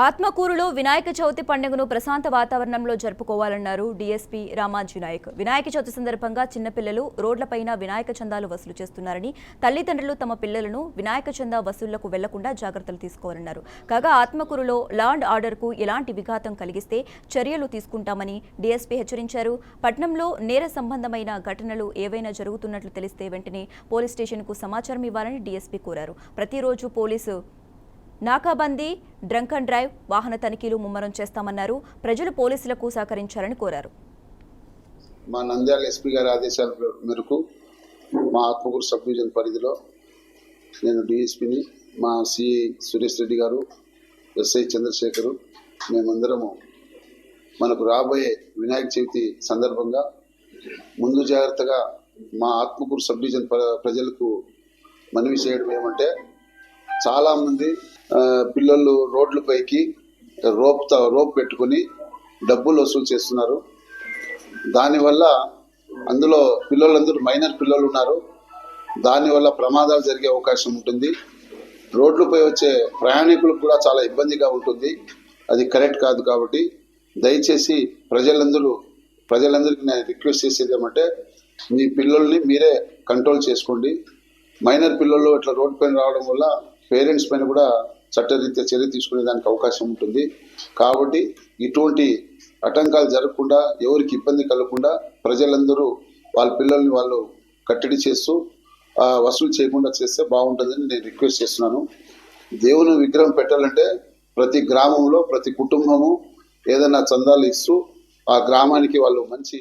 ఆత్మకూరులో వినాయక చవితి పండుగను ప్రశాంత వాతావరణంలో జరుపుకోవాలన్నారు డీఎస్పీ రామాజీ నాయక్. వినాయక చవితి సందర్భంగా చిన్నపిల్లలు రోడ్లపైన వినాయక చందాలు వసూలు చేస్తున్నారని, తల్లిదండ్రులు తమ పిల్లలను వినాయక చందా వసూళ్లకు వెళ్లకుండా జాగ్రత్తలు తీసుకోవాలన్నారు. కాగా ఆత్మకూరులో లా అండ్ ఆర్డర్కు ఎలాంటి విఘాతం కలిగిస్తే చర్యలు తీసుకుంటామని డీఎస్పీ హెచ్చరించారు. పట్నంలో నేర సంబంధమైన ఘటనలు ఏవైనా జరుగుతున్నట్లు తెలిస్తే వెంటనే పోలీస్ స్టేషన్కు సమాచారం ఇవ్వాలని డీఎస్పీ కోరారు. ప్రతిరోజు పోలీసు నాకాబందీ, డ్రంక్ అండ్ డ్రైవ్, వాహన తనిఖీలు ముమ్మరం చేస్తామన్నారు. ప్రజలు పోలీసులకు సహకరించాలని కోరారు. మా నంద్యాల ఎస్పీ గారి ఆదేశాల మేరకు మా ఆత్మకూరు సబ్ డివిజన్ పరిధిలో నేను డిఎస్పీని, మా సిఐ సురేష్ రెడ్డి గారు, ఎస్ఐ చంద్రశేఖరు, మేమందరము మనకు రాబోయే వినాయక చవితి సందర్భంగా ముందు జాగ్రత్తగా మా ఆత్మకూరు సబ్ డివిజన్ ప్రజలకు మనవి చేయడం ఏమంటే, చాలామంది పిల్లలు రోడ్లపైకి రోప్ పెట్టుకుని డబ్బులు వసూలు చేస్తున్నారు. దానివల్ల అందులో పిల్లలందరూ మైనర్ పిల్లలు ఉన్నారు. దానివల్ల ప్రమాదాలు జరిగే అవకాశం ఉంటుంది. రోడ్లపై వచ్చే ప్రయాణికులకు కూడా చాలా ఇబ్బందిగా ఉంటుంది. అది కరెక్ట్ కాదు. కాబట్టి దయచేసి ప్రజలందరికీ నేను రిక్వెస్ట్ చేసేది ఏమంటే, మీ పిల్లల్ని మీరే కంట్రోల్ చేసుకోండి. మైనర్ పిల్లలు ఇట్లా రోడ్డు పైన రావడం వల్ల పేరెంట్స్ పైన కూడా చట్టరీత్యా చర్య తీసుకునే దానికి అవకాశం ఉంటుంది. కాబట్టి ఇటువంటి ఆటంకాలు జరగకుండా, ఎవరికి ఇబ్బంది కలగకుండా ప్రజలందరూ వాళ్ళ పిల్లల్ని వాళ్ళు కట్టడి చేస్తూ వసూలు చేయకుండా చేస్తే బాగుంటుందని నేను రిక్వెస్ట్ చేస్తున్నాను. దేవుని విగ్రహం పెట్టాలంటే ప్రతి గ్రామంలో ప్రతి కుటుంబము ఏదైనా చందాలు ఇస్తూ ఆ గ్రామానికి వాళ్ళు మంచి